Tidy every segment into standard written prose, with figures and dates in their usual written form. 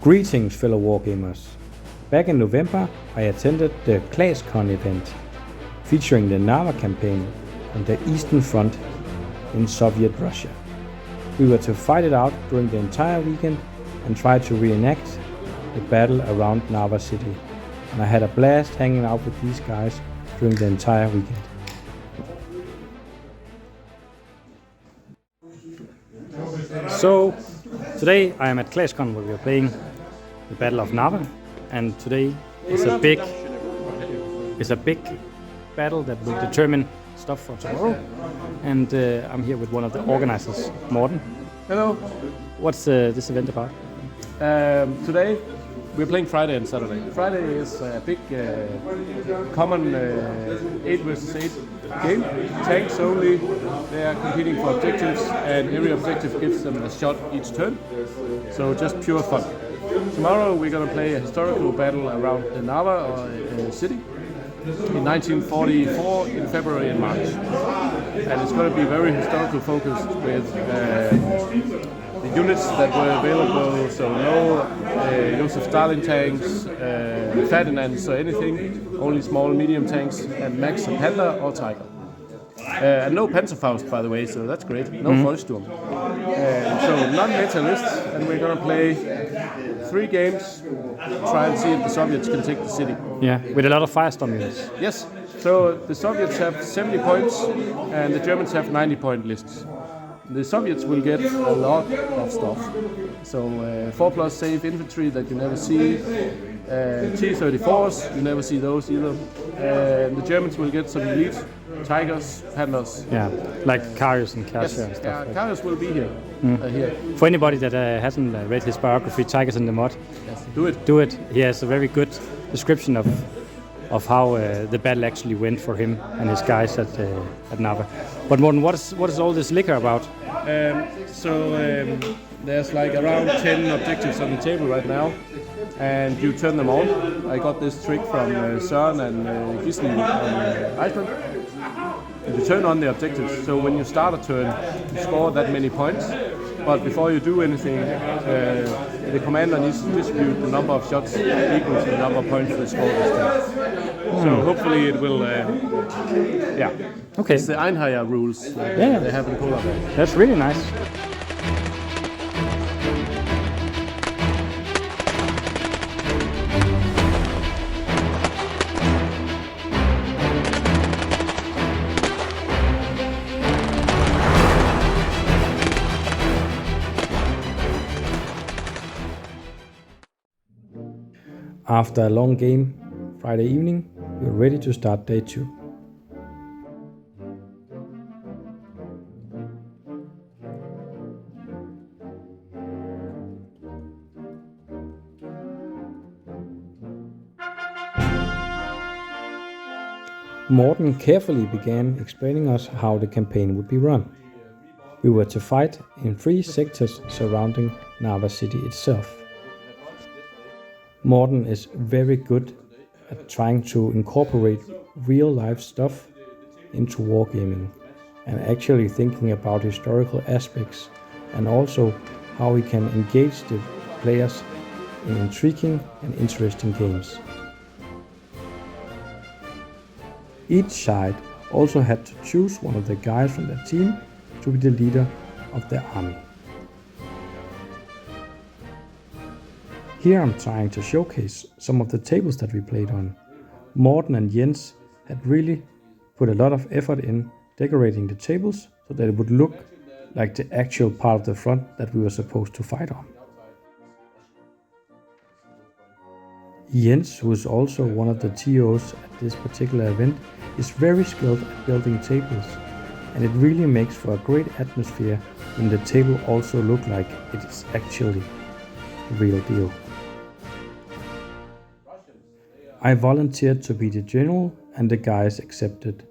Greetings, fellow wargamers. Back in November, I attended the Clashcon event, featuring the Narva campaign on the Eastern Front in Soviet Russia. We were to fight it out during the entire weekend and try to reenact the battle around Narva city. And I had a blast hanging out with these guys during the entire weekend. So, today I am at Klaescon where we are playing the Battle of Narva, and today is a big battle that will determine stuff for tomorrow. And I'm here with one of the organizers, Morten. Hello. What's this event about? Today we're playing Friday and Saturday. Friday is a big common 8 versus 8 game. Tanks only. They are competing for objectives, and every objective gives them a shot each turn. So just pure fun. Tomorrow we're going to play a historical battle around the Narva city in 1944 in February and March. And it's going to be very historical focused with the units that were available, so no Joseph Stalin tanks, Ferdinands or anything, only small medium tanks, and Max and Panther or Tiger. And no Panzerfaust, by the way, so that's great. No Vollsturm. So non-meta lists, and we're going to play 3 games, try and see if the Soviets can take the city. Yeah, with a lot of Firestorm units. Yes, so the Soviets have 70 points and the Germans have 90-point lists. The Soviets will get a lot of stuff. So 4+ safe infantry that you never see, T-34s, you never see those either. The Germans will get some elite Tigers, Panthers. Yeah, like Karius and Kasia and stuff. Yeah, like Karius will be here. Here. For anybody that hasn't read his biography, Tigers in the Mud, Yes. do it. He has a very good description of how the battle actually went for him and his guys at Narva. But Morten, what is all this liquor about? There's like around 10 objectives on the table right now, and you turn them on. I got this trick from Søren and Gisli on Iceland. You turn on the objectives, so when you start a turn, you score that many points. But before you do anything, the commander needs to distribute the number of shots equal to the number of points they score this turn. So hopefully it will, Okay. It's the Einherjar rules they have in Polar. That's really nice. After a long game Friday evening, we're ready to start day 2. Morten carefully began explaining us how the campaign would be run. We were to fight in 3 sectors surrounding Narva city itself. Morten is very good at trying to incorporate real-life stuff into wargaming and actually thinking about historical aspects, and also how he can engage the players in intriguing and interesting games. Each side also had to choose one of the guys from their team to be the leader of their army. Here I'm trying to showcase some of the tables that we played on. Morten and Jens had really put a lot of effort in decorating the tables so that it would look like the actual part of the front that we were supposed to fight on. Jens, who is also one of the TOs at this particular event, is very skilled at building tables, and it really makes for a great atmosphere when the table also look like it is actually the real deal. I volunteered to be the general, and the guys accepted.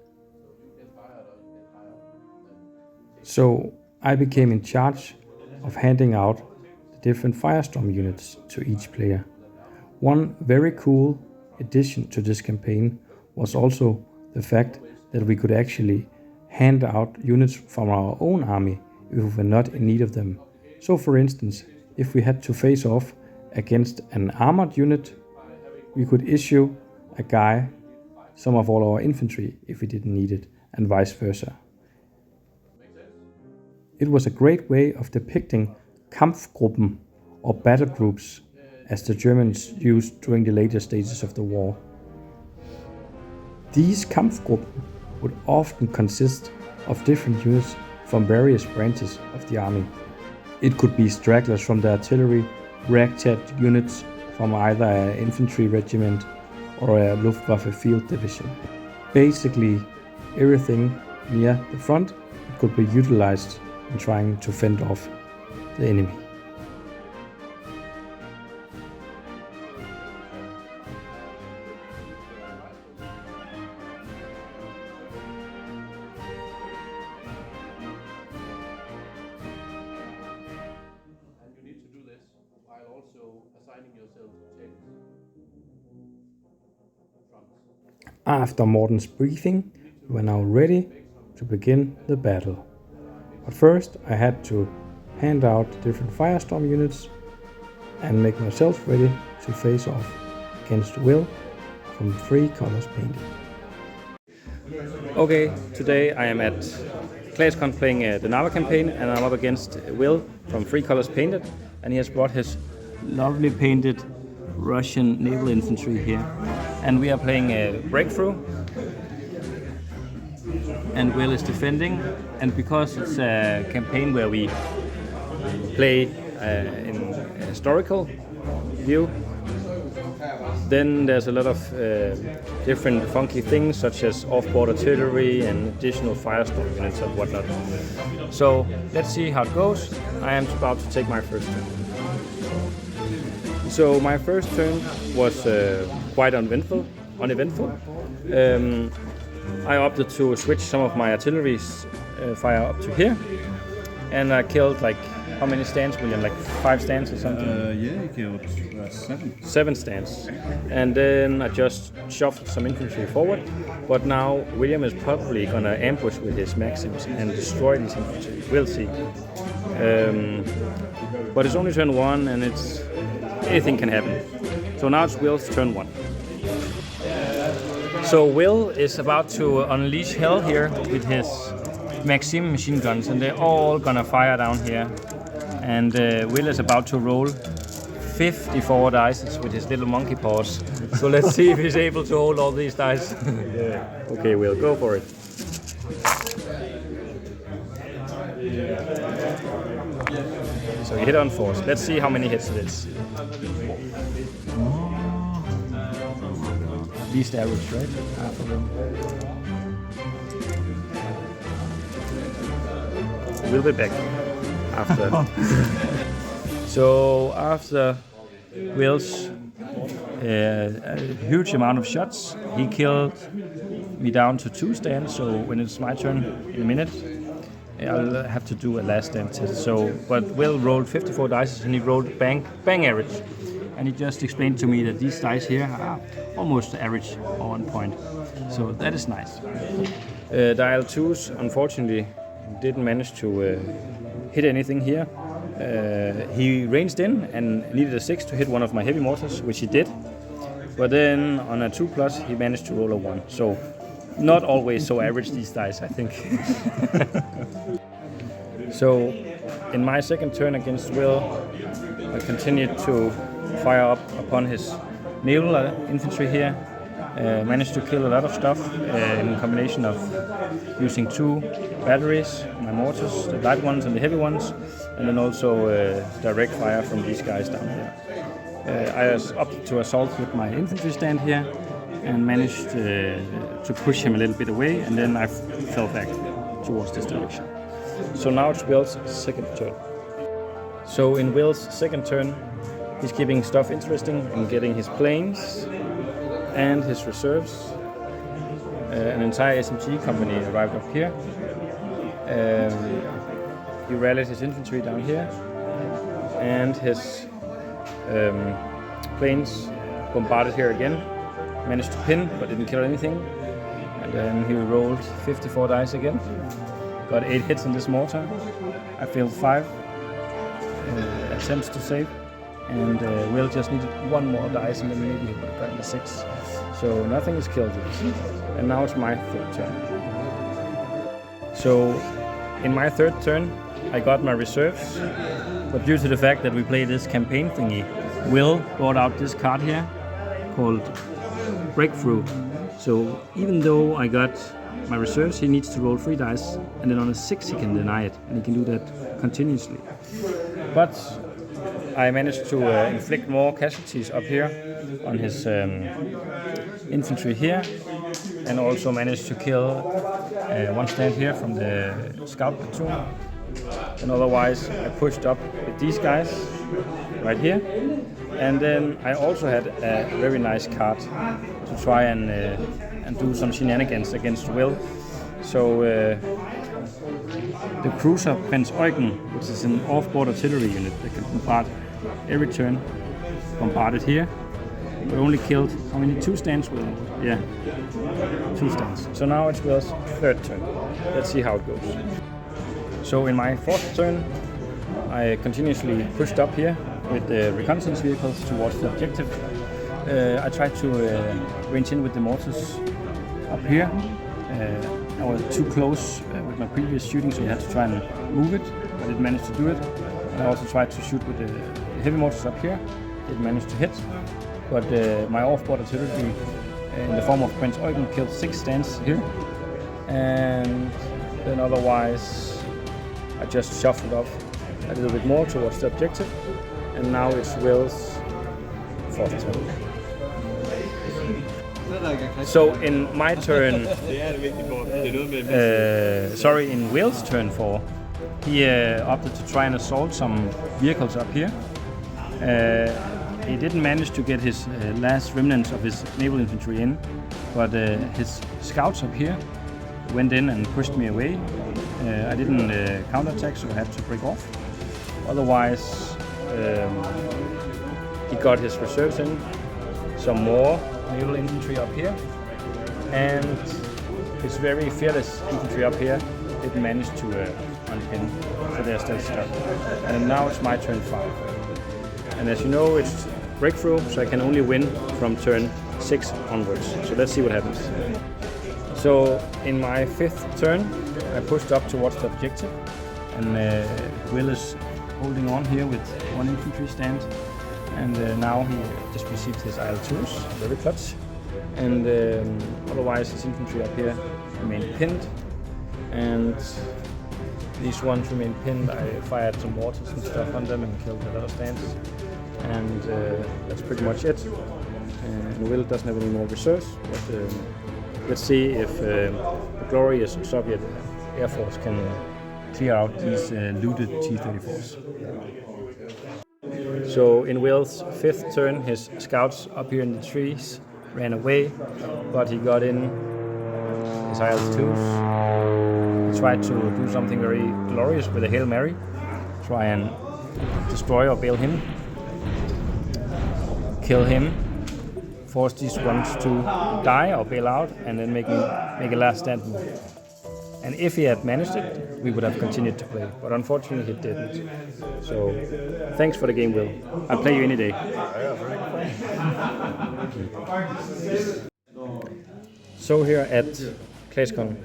So I became in charge of handing out the different Firestorm units to each player. One very cool addition to this campaign was also the fact that we could actually hand out units from our own army if we were not in need of them. So for instance, if we had to face off against an armored unit, we could issue a guy some of all our infantry if we didn't need it, and vice versa. It was a great way of depicting Kampfgruppen, or battle groups, as the Germans used during the later stages of the war. These Kampfgruppen would often consist of different units from various branches of the army. It could be stragglers from the artillery, ragtag units from either an infantry regiment or a Luftwaffe field division. Basically, everything near the front could be utilized in trying to fend off the enemy. After Morten's briefing, we were now ready to begin the battle. But first I had to hand out different firestorm units and make myself ready to face off against Will from Three Colors Painted. Okay, today I am at Klaescon playing the Narva campaign, and I'm up against Will from Three Colors Painted, and he has brought his lovely painted Russian naval infantry here. And we are playing a breakthrough, and Will is defending. And because it's a campaign where we play in a historical view, then there's a lot of different funky things, such as off-board artillery and additional firestorm units and whatnot. So let's see how it goes. I am about to take my first turn. So my first turn was quite uneventful. I opted to switch some of my artillery's fire up to here, and I killed like how many stands, William? Like 5 stands or something? Yeah, you killed 7. 7 stands. And then I just shuffled some infantry forward, but now William is probably gonna ambush with his Maxims and destroy these infantry. We'll see. But it's only turn 1, and anything can happen. So now it's Will's turn 1. So Will is about to unleash hell here with his Maxim machine guns, and they're all gonna fire down here. And Will is about to roll 54 dice with his little monkey paws. So let's see if he's able to hold all these dice. Yeah. Okay, Will, go for it. So you hit on force. Let's see how many hits it is. Least average, right? Half of them. We'll be back after. So after Will's a huge amount of shots, he killed me down to 2 stands. So when it's my turn in a minute, I'll have to do a last stand test. But Will rolled 54 dice, and he rolled bang average. And he just explained to me that these dice here are almost average or 1 point. So that is nice. Dial 2s unfortunately didn't manage to hit anything here. He ranged in and needed a 6 to hit one of my heavy mortars, which he did. But then on a 2+, he managed to roll a 1. So not always so average, these dice, I think. So in my second turn against Will, I continued to fire up upon his naval infantry here. Managed to kill a lot of stuff in combination of using 2 batteries, my mortars, the light ones and the heavy ones, and then also direct fire from these guys down here. I was up to assault with my infantry stand here and managed to push him a little bit away, and then I fell back towards this direction. So now it's Will's second turn. So in Will's second turn, he's keeping stuff interesting and getting his planes and his reserves. An entire SMG company arrived up here. He rallied his infantry down here, and his planes bombarded here again. Managed to pin, but didn't kill anything. And then he rolled 54 dice again. Got 8 hits in this mortar. I failed 5 attempts to save. and Will just needed one more dice, and then maybe he would have gotten the 6. So nothing is killed yet. And now it's my third turn. So in my third turn, I got my reserves, but due to the fact that we play this campaign thingy, Will brought out this card here called Breakthrough. So even though I got my reserves, he needs to roll 3 dice, and then on a 6 he can deny it, and he can do that continuously. But I managed to inflict more casualties up here on his infantry here, and also managed to kill one stand here from the scout platoon. And otherwise I pushed up with these guys right here, and then I also had a very nice card to try and do some shenanigans against Will. So the cruiser Bensound, which is an off-board artillery unit that can bombard every turn, bombarded here, but only killed how many? 2 stands? Will? Yeah, 2 stands. So now it's Will's third turn. Let's see how it goes. So in my fourth turn, I continuously pushed up here with the reconnaissance vehicles towards the objective. I tried to range in with the mortars up here. I was too close with my previous shooting, so you had to try and move it. I didn't manage to do it. I also tried to shoot with the heavy mortars up here. Didn't manage to hit. But my off-board artillery in the form of Prince Eugen killed 6 stands here. And then otherwise I just shuffled off a little bit more towards the objective. And now it's Will's fourth turn. So in my turn, in Will's turn 4, he opted to try and assault some vehicles up here. He didn't manage to get his last remnants of his naval infantry in, but his scouts up here went in and pushed me away. I didn't counterattack, so I had to break off. Otherwise, he got his reserves in, some more naval infantry up here, and his very fearless infantry up here didn't manage to unpin, so they're still stuck. And now it's my turn 5. And as you know, it's breakthrough, so I can only win from turn 6 onwards. So let's see what happens. So in my 5th turn, I pushed up towards the objective, and Will is holding on here with 1 infantry stand. And now he just received his IL-2s, very clutch. And otherwise his infantry up here remained pinned. And these ones remained pinned. I fired some mortars and stuff on them and killed the other stands. And that's pretty much it. And Will doesn't have any more reserves, but let's see if the glorious Soviet Air Force can clear out these looted T-34s. So in Will's 5th turn, his scouts up here in the trees ran away, but he got in his IL-2s. He tried to do something very glorious with a Hail Mary, try and destroy or bail him, kill him, force these ones to die or bail out, and then make a last stand move. And if he had managed it, we would have continued to play. But unfortunately, he didn't. So, thanks for the game, Will. I'll play you any day. So here at Klaescon,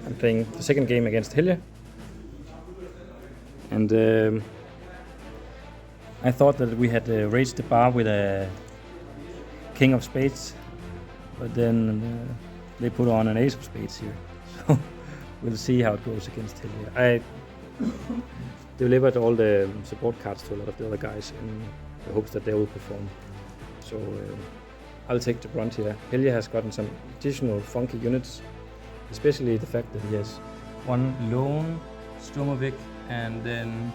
I'm playing the second game against Helge. And I thought that we had raised the bar with a King of Spades, but then they put on an Ace of Spades here. So we'll see how it goes against Helge. I delivered all the support cards to a lot of the other guys in the hopes that they will perform. So I'll take the brunt here. Helge has gotten some additional funky units, especially the fact that he has 1 lone Sturmovik and then,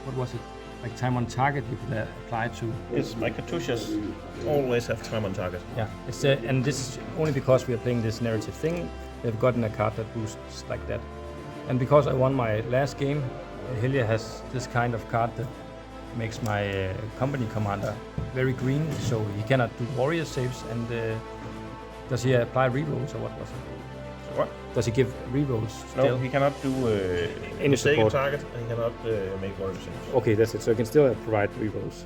what was it? Like time on target you could apply to. Yes, my Katyushas always have time on target. Yeah, it's and this is only because we are playing this narrative thing. They've gotten a card that boosts like that. And because I won my last game, Helge has this kind of card that makes my company commander very green, so he cannot do warrior saves. And does he apply rerolls or what was it? What? Does he give rerolls No, still? he cannot do Any mistake support. target, and he cannot make war decisions. Okay, that's it. So he can still provide rerolls.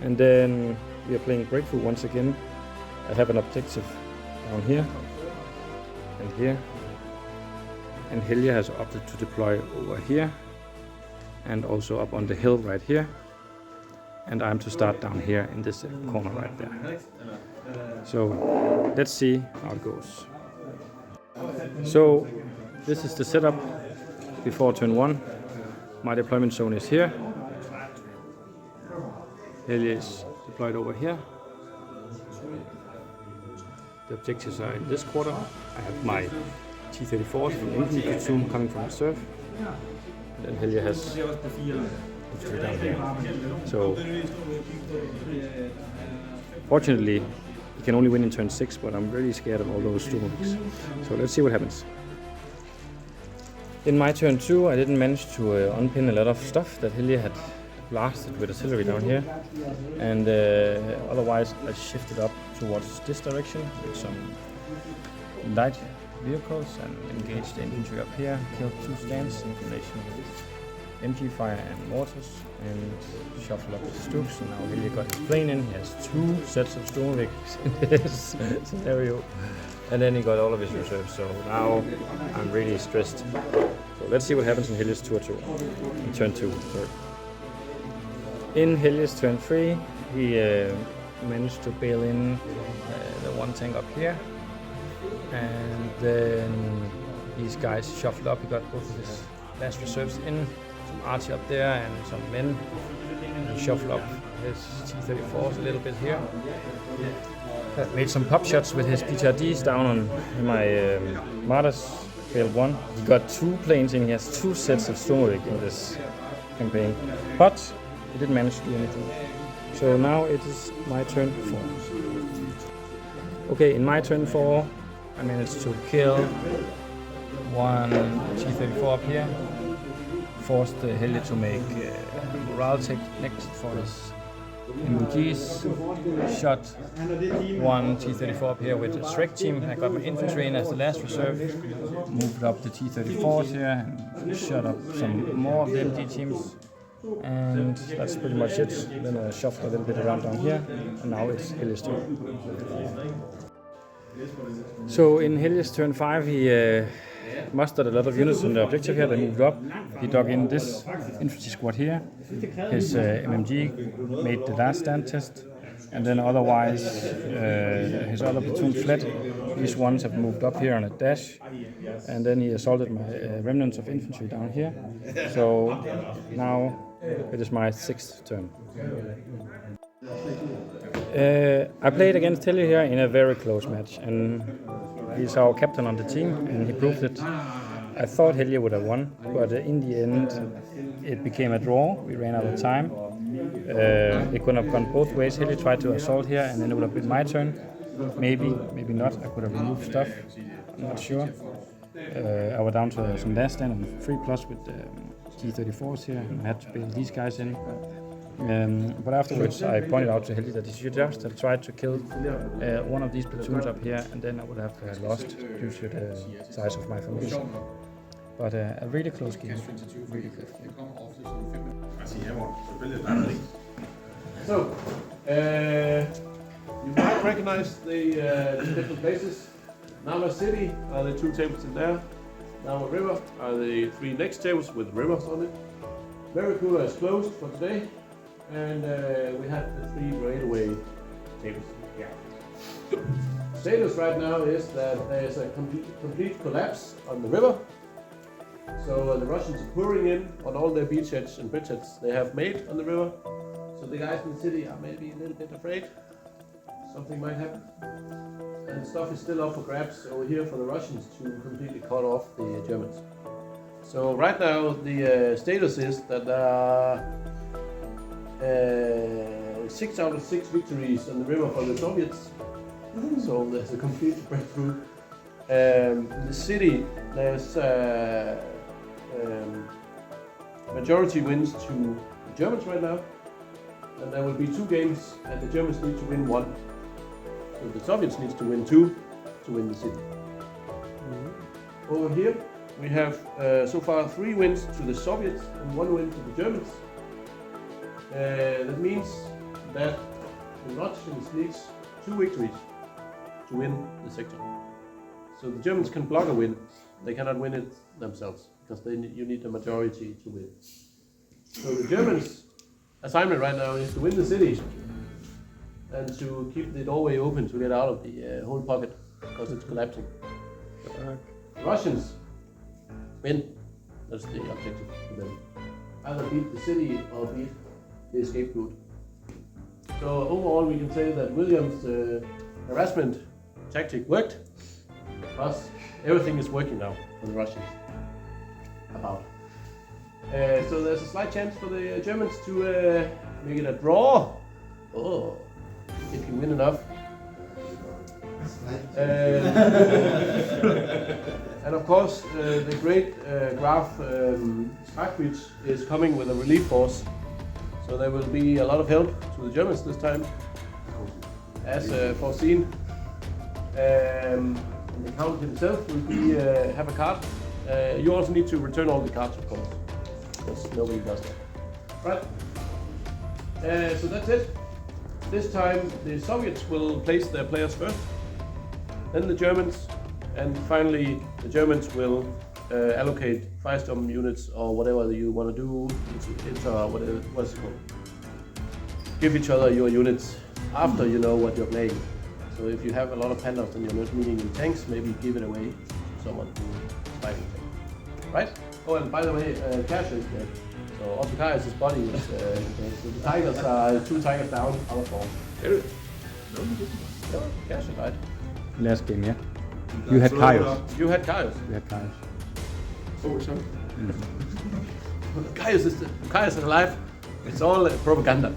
And then we are playing Breakthrough once again. I have an objective down here and here. And Helge has opted to deploy over here and also up on the hill right here. And I'm to start down here in this corner right there. So let's see how it goes. So this is the setup before turn 1. My deployment zone is here. Helge is deployed over here. The objectives are in this quarter. I have my T-34s from infantry platoon coming from the surf. And then Helge has infantry down here. So fortunately he can only win in turn 6, but I'm really scared of all those Sturmovs. So let's see what happens. In my turn 2 I didn't manage to unpin a lot of stuff that Helge had blasted with artillery down here, and otherwise I shifted up towards this direction with some light vehicles and engaged the infantry up here, killed 2 stands in combination with MG fire and mortars, and shuffled up the Stooks. And now Helge got his plane in. He has 2 sets of Sturmviks in this scenario, and then he got all of his reserves. So now I'm really stressed. So let's see what happens in Helge's turn 2. Sorry. In Helge's turn 3, he managed to bail in the 1 tank up here, and then these guys shuffled up. He got both of his last reserves in, some arty up there and some men, and he shuffled up his T-34s a little bit here. Made some pop shots with his PTRDs down on my Martyrs, failed 1. He got 2 planes in. He has 2 sets of Sturmovik in this campaign, but he didn't manage to do anything. So now it is my turn 4. Okay, in my turn 4, I managed to kill 1 T-34 up here. Forced Helge to make morale check next for his MGs. Shot 1 T-34 up here with a Shrek team. I got my infantry in as the last reserve. Moved up the T-34s here and shot up some more of the MG teams. And that's pretty much it. Then I shuffled a little bit around down here, and now it's Helge's turn. So in Helge's turn 5, he mustered a lot of units on the objective here. They moved up. He dug in this infantry squad here. His MMG made the last stand test, and then otherwise his other platoon fled. These ones have moved up here on a dash, and then he assaulted my remnants of infantry down here. So now it is my 6th turn. I played against Helge here in a very close match, and he's our captain on the team, and he proved it. I thought Helge would have won, but in the end it became a draw. We ran out of time. It could have gone both ways. Helge tried to assault here, and then it would have been my turn. Maybe not. I could have removed stuff. I'm not sure. I was down to some last stand on 3+ with T-34s here, and I had to bail these guys in. But afterwards I pointed out to Helge that he should just have tried to kill one of these platoons up here, and then I would have lost due to the size of my formation. But a really close game. Really close game. So, you might recognize the different places. Narva City are the 2 tables in there. Narva River are the 3 next tables with rivers on it. Veracruz is closed for today, and we have the 3 railway tables. Yeah. Status right now is that there is a complete collapse on the river. So the Russians are pouring in on all their beachheads and bridgeheads they have made on the river. So the guys in the city are maybe a little bit afraid something might happen. And stuff is still up for grabs over here for the Russians to completely cut off the Germans. So right now the status is that there are 6 out of 6 victories on the river for the Soviets. So there's a complete breakthrough. In the city there's majority wins to the Germans right now. And there will be 2 games and the Germans need to win 1. So the Soviets need to win 2 to win the city. over here we have so far 3 wins to the Soviets and 1 win to the Germans. That means that the Russians needs 2 victories to win the sector. So the Germans can block a win, they cannot win it themselves because you need a majority to win. So the Germans' assignment right now is to win the city and to keep the doorway open to get out of the whole pocket because it's collapsing. The Russians win, that's the objective for them. Either beat the city or beat the escape route. So overall we can say that William's harassment tactic worked, plus everything is working now for the Russians. So there's a slight chance for the Germans to make it a draw. Oh, if you win enough. And of course, the great Graf Strachwitz is coming with a relief force. So there will be a lot of help to the Germans this time, as foreseen. The count himself will be have a card. You also need to return all the cards, of course, because nobody does that. Right. So that's it. This time the Soviets will place their players first, then the Germans, and finally the Germans will allocate firestorm units or whatever you want to do. What's it called? Give each other your units after you know what you're playing. So if you have a lot of pandas and you're not needing in tanks, maybe give it away to someone who is fighting tanks. Right? Oh, and by the way, Cash is dead. So Otokai's body is dead. So the tigers are 2 tigers down out of 4. Yeah, Cash died. Last game, yeah. You had Kaios. You had Kaios. Oh, sorry. Kaios is alive. It's all propaganda.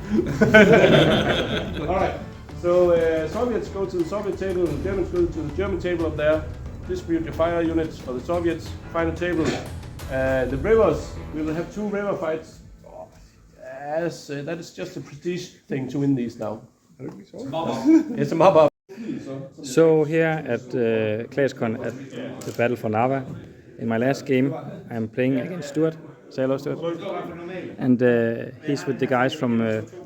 Alright. So Soviets go to the Soviet table, the Germans go to the German table up there. Distribute your fire units for the Soviets. Final table. The rivers, we will have 2 river fights. As that is just a prestige thing to win these now. It's a mob up. So here at Klaescon at the battle for Narva, in my last game I'm playing against Stuart. Say hello, Stuart. And he's with the guys from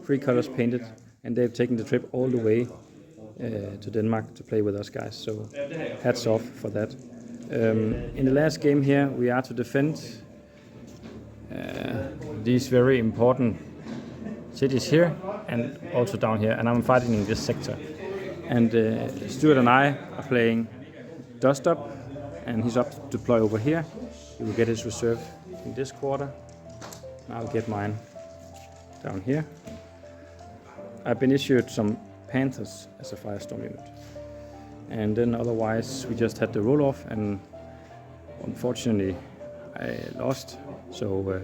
Three Colors Painted, and they've taken the trip all the way to Denmark to play with us guys. So hats off for that. In the last game here we are to defend these very important cities here and also down here, and I'm fighting in this sector. And Stuart and I are playing Dust Up, and he's up to deploy over here. He will get his reserve in this quarter, and I'll get mine down here. I've been issued some Panthers as a firestorm unit, and then otherwise we just had the roll off, and unfortunately I lost, so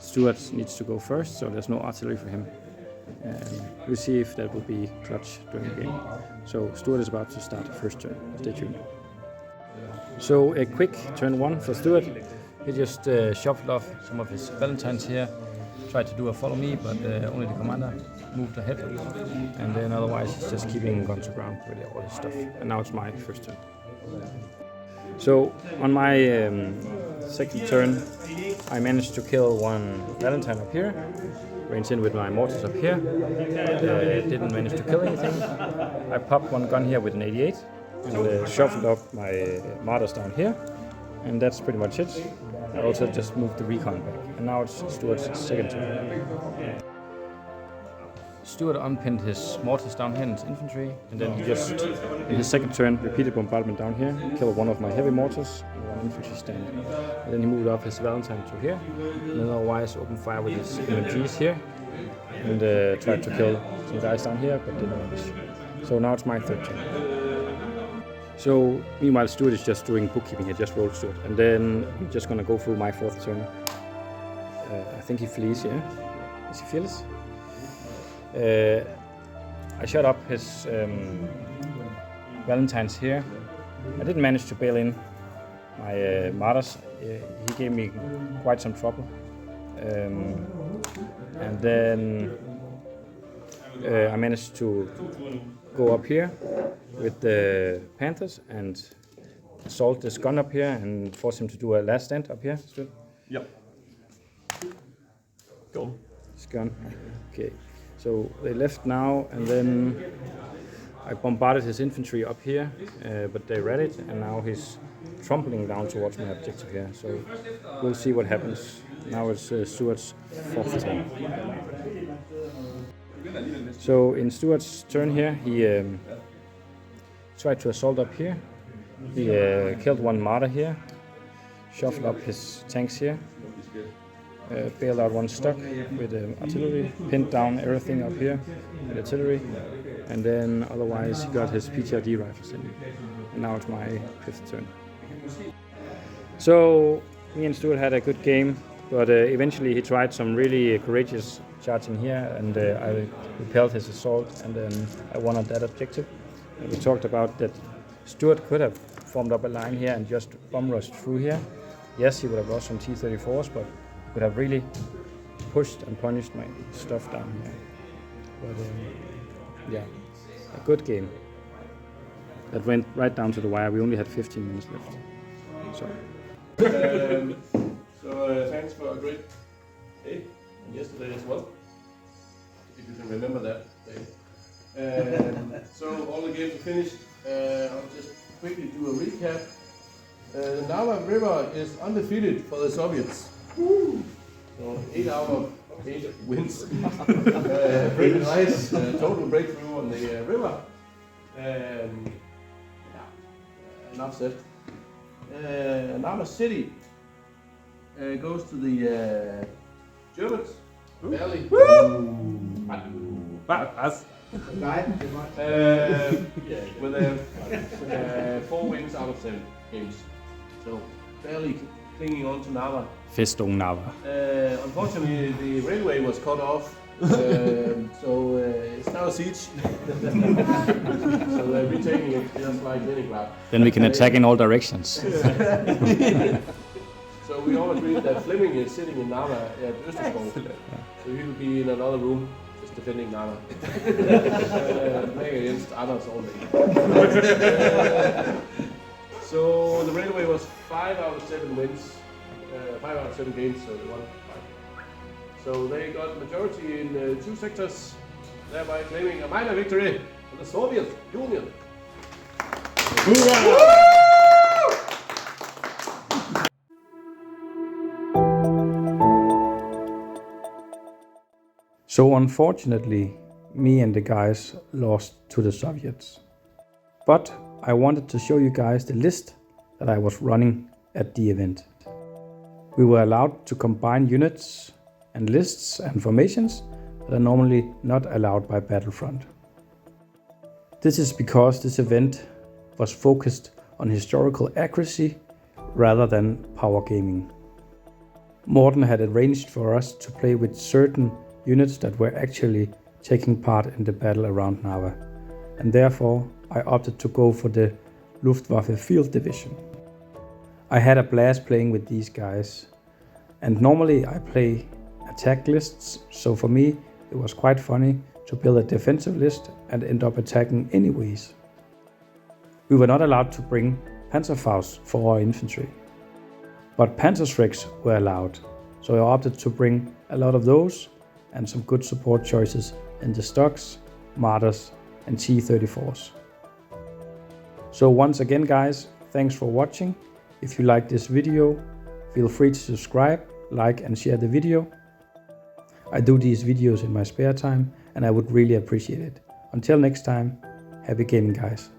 Stuart needs to go first, so there's no artillery for him. We'll see if that will be clutch during the game. So Stuart is about to start the first turn. Stay tuned. So a quick turn 1 for Stuart. He just shuffled off some of his Valentines here. Tried to do a follow me, but only the commander moved ahead. And then otherwise he's just keeping guns to ground with all his stuff. And now it's my first turn. So on my second turn, I managed to kill 1 Valentine up here. Range in with my mortars up here, but didn't manage to kill anything. I popped 1 gun here with an 88 and shuffled up my martyrs down here, and that's pretty much it. I also just moved the recon back, and now it's Stuart's second turn. Stuart unpinned his mortars down here in his infantry, and then he just, in his second turn, repeated bombardment down here, killed 1 of my heavy mortars and 1 infantry stand. And then he moved up his Valentine to here, and then otherwise opened fire with his MMGs here, and tried to kill some guys down here, but didn't manage. So now it's my third turn. So meanwhile Stuart is just doing bookkeeping here, just rolled Stuart, and then I'm just gonna go through my fourth turn. I think he flees, yeah? Is he fearless? I shot up his Valentines here. I didn't manage to bail in my martyrs. He gave me quite some trouble. And then I managed to go up here with the Panthers and assault this gun up here and force him to do a last stand up here, Stuart? Yep. Go. This gun. Okay. So they left now, and then I bombarded his infantry up here, but they read it, and now he's trampling down towards my objective here. So we'll see what happens. Now it's Stuart's 4th turn. So in Stuart's turn here, he tried to assault up here. He killed one martyr here, shuffled up his tanks here, bailed out one stock with artillery, pinned down everything up here with artillery, and then otherwise he got his PTRD rifles in. And now it's my 5th turn. So me and Stuart had a good game, but eventually he tried some really courageous charging here, and I repelled his assault, and then I won on that objective. And we talked about that Stuart could have formed up a line here and just bomb rushed through here. Yes, he would have lost some T-34s, but could have really pushed and punished my stuff down here. But yeah, a good game. That went right down to the wire. We only had 15 minutes left. So Thanks for a great day, and yesterday as well, if you can remember that day. So all the games are finished. I'll just quickly do a recap. The Narva River is undefeated for the Soviets. So 8 out of 8 wins. Pretty nice. Total breakthrough on the river. Yeah, enough said. Narva City goes to the Germans. Barely. With 4 wins out of 7 games. So barely clinging on to Narva. Festung Narva. Unfortunately, the railway was cut off, so it's now a siege. So they're retaking it just like Leningrad. Then we can attack in all directions. So we all agreed that Fleming is sitting in Narva at Østerskov. So he will be in another room just defending Narva. Playing against others only. So the railway was 5 out of 7 wins. 5 out of 7 games, so they won 5. So they got majority in 2 sectors, thereby claiming a minor victory for the Soviet Union. So unfortunately, me and the guys lost to the Soviets. But I wanted to show you guys the list that I was running at the event. We were allowed to combine units and lists and formations that are normally not allowed by Battlefront. This is because this event was focused on historical accuracy rather than power gaming. Morten had arranged for us to play with certain units that were actually taking part in the battle around Narva, and therefore I opted to go for the Luftwaffe Field Division. I had a blast playing with these guys, and normally I play attack lists, so for me it was quite funny to build a defensive list and end up attacking anyways. We were not allowed to bring Panzerfaust for our infantry, but Panzerschrecks were allowed, so I opted to bring a lot of those and some good support choices in the stocks, martyrs and T-34s. So once again guys, thanks for watching. If you like this video, feel free to subscribe, like and share the video. I do these videos in my spare time and I would really appreciate it. Until next time, happy gaming guys.